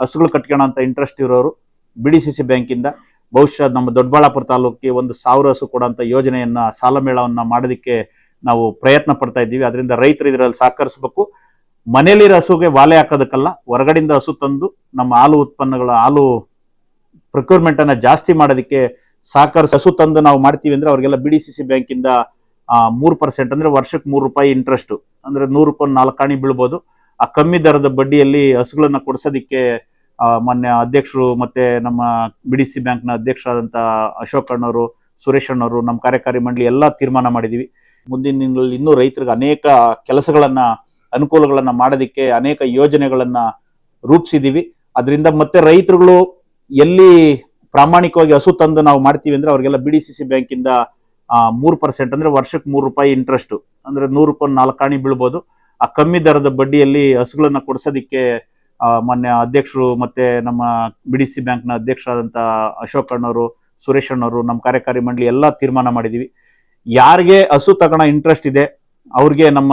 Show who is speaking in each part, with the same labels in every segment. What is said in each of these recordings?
Speaker 1: ಹಸುಗಳು ಕಟ್ಕೋಣ ಅಂತ ಇಂಟ್ರೆಸ್ಟ್ ಇರೋರು BDCC ಬ್ಯಾಂಕಿಂದ ಬಹುಶಃ ನಮ್ಮ ದೊಡ್ಡಬಳ್ಳಾಪುರ ತಾಲೂಕಿಗೆ 1,000 ಹಸು ಕೊಡುವಂಥ ಯೋಜನೆಯನ್ನ ಸಾಲ ಮೇಳವನ್ನ ಮಾಡೋದಕ್ಕೆ ನಾವು ಪ್ರಯತ್ನ ಪಡ್ತಾ ಇದ್ದೀವಿ. ಅದರಿಂದ ರೈತರು ಇದರಲ್ಲಿ ಸಹಕರಿಸಬೇಕು. ಮನೆಯಲ್ಲಿರೋ ಹಸುಗೆ ವಾಲೆ ಹಾಕೋದಕ್ಕಲ್ಲ, ಹೊರಗಡೆಯಿಂದ ಹಸು ತಂದು ನಮ್ಮ ಹಾಲು ಉತ್ಪನ್ನಗಳ ಹಾಲು ಪ್ರೊಕ್ಯೂರ್ಮೆಂಟ್ ಅನ್ನ ಜಾಸ್ತಿ ಮಾಡೋದಕ್ಕೆ ಸಹಕರಿಸಿ ಹಸು ತಂದು ನಾವು ಮಾಡ್ತೀವಿ ಅಂದ್ರೆ ಅವ್ರಿಗೆಲ್ಲ BDCC ಬ್ಯಾಂಕಿಂದ 3% ಅಂದ್ರೆ ವರ್ಷಕ್ಕೆ ₹3 ಇಂಟ್ರೆಸ್ಟ್, ಅಂದ್ರೆ 100ಕ್ಕೆ 4 ಆಣಿ ಬೀಳ್ಬೋದು. ಆ ಕಮ್ಮಿ ದರದ ಬಡ್ಡಿಯಲ್ಲಿ ಹಸುಗಳನ್ನ ಕೊಡಿಸೋದಕ್ಕೆ ಮಾನ್ಯ ಅಧ್ಯಕ್ಷರು ಮತ್ತೆ ನಮ್ಮ BDCC ಬ್ಯಾಂಕ್ನ ಅಧ್ಯಕ್ಷರಾದಂಥ ಅಶೋಕ್ ಅಣ್ಣವರು, ಸುರೇಶ್ ಅಣ್ಣವರು, ನಮ್ಮ ಕಾರ್ಯಕಾರಿ ಮಂಡಳಿ ಎಲ್ಲ ತೀರ್ಮಾನ ಮಾಡಿದೀವಿ. ಮುಂದಿನ ದಿನಗಳಲ್ಲಿ ಇನ್ನೂ ರೈತರಿಗೆ ಅನೇಕ ಕೆಲಸಗಳನ್ನ ಅನುಕೂಲಗಳನ್ನ ಮಾಡೋದಕ್ಕೆ ಅನೇಕ ಯೋಜನೆಗಳನ್ನ ರೂಪಿಸಿದೀವಿ. ಅದರಿಂದ ಮತ್ತೆ ರೈತರುಗಳು ಎಲ್ಲಿ ಪ್ರಾಮಾಣಿಕವಾಗಿ ಹಸು ತಂದು ನಾವು ಮಾಡ್ತೀವಿ ಅಂದ್ರೆ ಅವ್ರಿಗೆಲ್ಲ BDCC ಬ್ಯಾಂಕಿಂದ 3% ಅಂದ್ರೆ ವರ್ಷಕ್ಕೆ ₹3 ಇಂಟ್ರೆಸ್ಟ್, ಅಂದ್ರೆ 100ಕ್ಕೆ 4 ಆಣಿ ಬೀಳ್ಬೋದು. ಆ ಕಮ್ಮಿ ದರದ ಬಡ್ಡಿಯಲ್ಲಿ ಹಸುಗಳನ್ನ ಕೊಡಿಸೋದಕ್ಕೆ ಮಾನ್ಯ ಅಧ್ಯಕ್ಷರು ಮತ್ತೆ ನಮ್ಮ BDCC ಬ್ಯಾಂಕ್ನ ಅಧ್ಯಕ್ಷರಾದಂಥ ಅಶೋಕ್ ಅಣ್ಣವರು, ಸುರೇಶ್ ಅಣ್ಣವರು, ನಮ್ಮ ಕಾರ್ಯಕಾರಿ ಮಂಡಳಿ ಎಲ್ಲ ತೀರ್ಮಾನ ಮಾಡಿದೀವಿ. ಯಾರಿಗೆ ಹಸು ತಗೋಣ ಇಂಟ್ರೆಸ್ಟ್ ಇದೆ ಅವ್ರಿಗೆ ನಮ್ಮ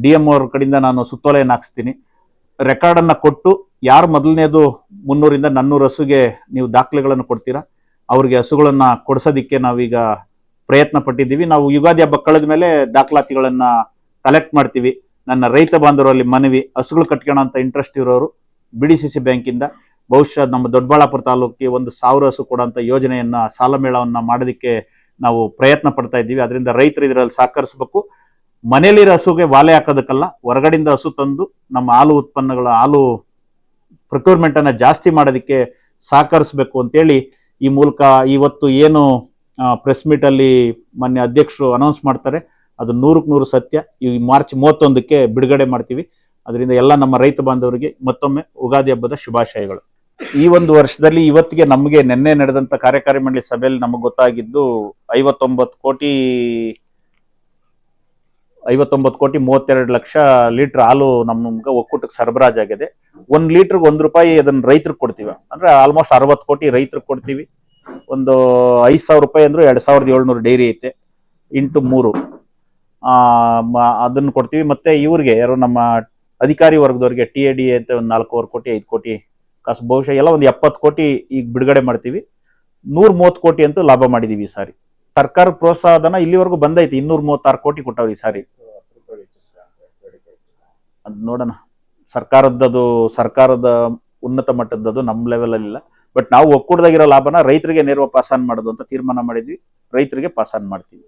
Speaker 1: DM ಅವ್ರ ಕಡೆಯಿಂದ ನಾನು ಸುತ್ತೋಲೆಯನ್ನು ಹಾಕ್ಸ್ತೀನಿ. ರೆಕಾರ್ಡ್ ಅನ್ನ ಕೊಟ್ಟು ಯಾರು ಮೊದಲನೇದು 300ರಿಂದ 400 ಹಸುಗೆ ನೀವು ದಾಖಲೆಗಳನ್ನು ಕೊಡ್ತೀರಾ ಅವ್ರಿಗೆ ಹಸುಗಳನ್ನ ಕೊಡಿಸೋದಿಕ್ಕೆ ನಾವೀಗ ಪ್ರಯತ್ನ ಪಟ್ಟಿದ್ದೀವಿ. ನಾವು ಯುಗಾದಿ ಹಬ್ಬ ಕಳೆದ ಮೇಲೆ ದಾಖಲಾತಿಗಳನ್ನ ಕಲೆಕ್ಟ್ ಮಾಡ್ತೀವಿ. ನನ್ನ ರೈತ ಬಾಂಧವರಲ್ಲಿ ಮನವಿ, ಹಸುಗಳು ಕಟ್ಕೋಣ ಅಂತ ಇಂಟ್ರೆಸ್ಟ್ ಇರೋರು BDCC ಬ್ಯಾಂಕಿಂದ ಬಹುಶಃ ನಮ್ಮ ದೊಡ್ಡಬಳ್ಳಾಪುರ ತಾಲೂಕಿಗೆ 1,000 ಹಸು ಕೊಡುವಂಥ ಯೋಜನೆಯನ್ನ ಸಾಲ ಮೇಳವನ್ನ ಮಾಡೋದಕ್ಕೆ ನಾವು ಪ್ರಯತ್ನ ಪಡ್ತಾ ಇದ್ದೀವಿ. ಅದರಿಂದ ರೈತರು ಇದರಲ್ಲಿ ಸಹಕರಿಸಬೇಕು. ಮನೆಯಲ್ಲಿರೋ ಹಸುಗೆ ವಾಲೆ ಹಾಕೋದಕ್ಕಲ್ಲ, ಹೊರಗಡೆಯಿಂದ ಹಸು ತಂದು ನಮ್ಮ ಹಾಲು ಉತ್ಪನ್ನಗಳ ಹಾಲು ಪ್ರೊಕ್ಯೂರ್ಮೆಂಟ್ ಅನ್ನ ಜಾಸ್ತಿ ಮಾಡೋದಕ್ಕೆ ಸಹಕರಿಸಬೇಕು ಅಂತೇಳಿ ಈ ಮೂಲಕ ಇವತ್ತು ಏನು ಪ್ರೆಸ್ ಮೀಟ್ ಅಲ್ಲಿ ಮಾನ್ಯ ಅಧ್ಯಕ್ಷರು ಅನೌನ್ಸ್ ಮಾಡ್ತಾರೆ ಅದು 100ಕ್ಕೆ 100 ಸತ್ಯ. ಈ ಮಾರ್ಚ್ 31ಕ್ಕೆ ಬಿಡುಗಡೆ ಮಾಡ್ತೀವಿ. ಅದರಿಂದ ಎಲ್ಲ ನಮ್ಮ ರೈತ ಬಾಂಧವರಿಗೆ ಮತ್ತೊಮ್ಮೆ ಯುಗಾದಿ ಹಬ್ಬದ ಶುಭಾಶಯಗಳು. ಈ ಒಂದು ವರ್ಷದಲ್ಲಿ ಇವತ್ತಿಗೆ ನಮಗೆ ನಿನ್ನೆ ನಡೆದಂತ ಕಾರ್ಯಕಾರಿ ಮಂಡಳಿ ಸಭೆಯಲ್ಲಿ ನಮಗೆ ಗೊತ್ತಾಗಿದ್ದು 59 ಕೋಟಿ 32 ಲಕ್ಷ ಲೀಟರ್ ಹಾಲು ನಮ್ಗೆ ಒಕ್ಕೂಟಕ್ಕೆ ಸರಬರಾಜಾಗಿದೆ. 1 ಲೀಟರ್ಗೆ ₹1 ಅದನ್ನ ರೈತರಿಗೆ ಕೊಡ್ತೀವಿ, ಅಂದ್ರೆ ಆಲ್ಮೋಸ್ಟ್ 60 ಕೋಟಿ ರೈತರಿಗೆ ಕೊಡ್ತೀವಿ. ಒಂದು ₹5,000 ಅಂದ್ರೆ 2,700 ಡೈರಿ ಐತೆ, ಇಂಟು 3 ಅದನ್ನು ಕೊಡ್ತೀವಿ. ಮತ್ತೆ ಇವ್ರಿಗೆ ಯಾರು ನಮ್ಮ ಅಧಿಕಾರಿ ವರ್ಗದವ್ರಿಗೆ TAD ಅಂತ ಒಂದು 4.25 ಕೋಟಿ 5 ಕೋಟಿ ಕಾಸು, ಬಹುಶಃ ಎಲ್ಲ ಒಂದು 70 ಕೋಟಿ ಈಗ ಬಿಡುಗಡೆ ಮಾಡ್ತೀವಿ. 130 ಕೋಟಿ ಅಂತೂ ಲಾಭ ಮಾಡಿದೀವಿ ಈ ಸಾರಿ. ಸರ್ಕಾರ ಪ್ರೋತ್ಸಾಹಧನ ಇಲ್ಲಿವರೆಗೂ ಬಂದೈತಿ, 236 ಕೋಟಿ ಕೊಟ್ಟವ್ರು ಈ ಸಾರಿ. ಅದ್ ನೋಡೋಣ, ಸರ್ಕಾರದ ಉನ್ನತ ಮಟ್ಟದ್ದು ನಮ್ಮ ಲೆವೆಲ್ ಅಲ್ಲಿ ಇಲ್ಲ. ಬಟ್ ನಾವು ಒಕ್ಕೂಟದಾಗಿರೋ ಲಾಭನ ರೈತರಿಗೆ ನೇರವಾಗಿ ಪಾಸ್ ಆನ್ ಮಾಡೋದು ಅಂತ ತೀರ್ಮಾನ ಮಾಡಿದ್ವಿ. ರೈತರಿಗೆ ಪಾಸ್ ಆನ್ ಮಾಡ್ತೀವಿ.